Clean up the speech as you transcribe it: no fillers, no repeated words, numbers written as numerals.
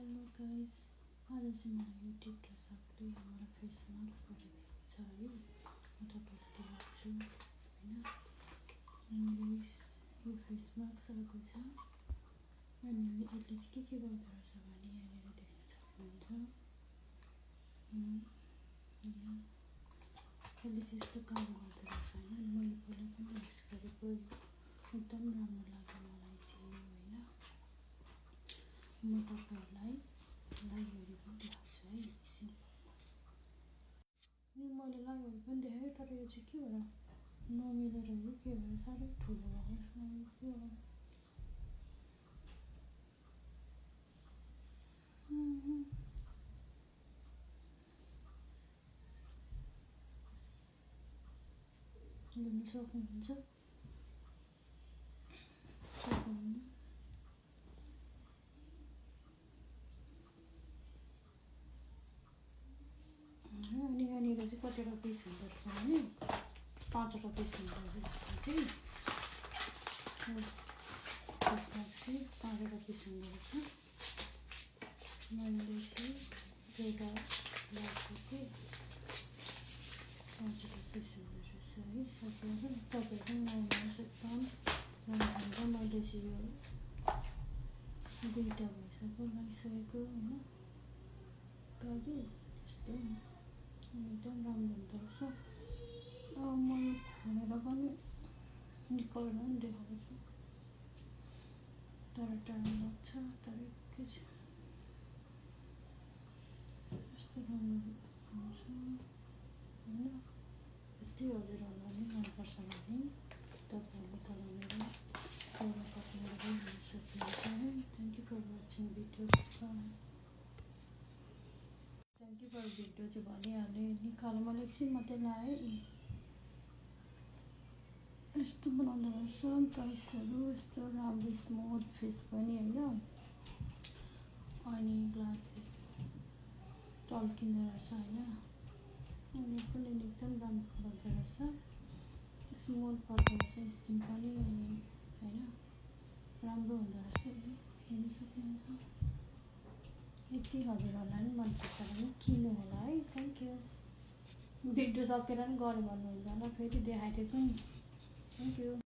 Hello guys, आज चाहिँ मलाई युट्युब र सबले हाम्रो फेस मास्क गरिदिएको छ है। म तपाईँलाई देखाउँछु होइन। इङ्ग्लिस यो फेस मास्क आएको छ अनि यसले चाहिँ के गर्दो रहेछ भने यहाँनिर देख्न सक्नुहुन्छ। यहाँ यसले चाहिँ यस्तो काम गर्दो रहेछ होइन। मैले पहिला पनि युज गरेको एकदम राम्रो लाग्यो मलाई चाहिँ होइन। म तपाईँहरूलाई लाइभहरू पनि देखाउँछु है एकछिन। मैले लाइभहरू पनि देखाएँ, तर यो चाहिँ के हो र नमिलेर हो के भएर साह्रै ठुलो भएको के हो। हेर्न सक्नुहुन्छ अनि यहाँनिर चाहिँ कतिवटा पिस हुँदो रहेछ भने 5वटा पिस हुँदो रहेछ। यसमा चाहिँ 5वटा पिस हुँदो रहेछ। मैले चाहिँ एउटा लगाएको थिएँ, 5वटा पिस हुँदो रहेछ है। साथीहरू तपाईँहरू पनि लाउनुहोस्, एकदम राम्रो हुन्छ। मैले चाहिँ यो 2टा भइसक्यो लगाइसकेको होइन। पाइयो यस्तो एकदम राम्रो हुँदो रहेछ। म यो खोलेर पनि निकालेर पनि देखाउँछु, तर टाइम लाग्छ। तर के छ यस्तो राम्रो हुन्छ होइन। यति हजुरहरूलाई नि मनपर्छ भने तपाईँहरूले तल मेरो तल कमेन्ट गर्न सक्नुहुन्छ है। Thank you for watching video. Thank you for video चाहिँ भनिहालेँ, निकालेँ मैले एकछिन मात्रै लाएँ। यस्तो बनाउँदो रहेछ गाइसहरू, यस्तो राम्रो स्मुथ फेस पनि होइन। अनि ग्लासेस टल्किँदो रहेछ होइन। अनि पनि एकदम राम्रो गर्दो रहेछ, स्मुथ पर्दो रहेछ स्किन पनि होइन। राम्रो हुँदो रहेछ, हेर्न सक्नुहुन्छ। यति हजुरहरूलाई पनि मनपर्छ भने किन्नु होला है। Thank you. भिडियो सकेर पनि गऱ्यो भन्नुहुन्छ होला, फेरि देखाइदिएको नि। Thank you.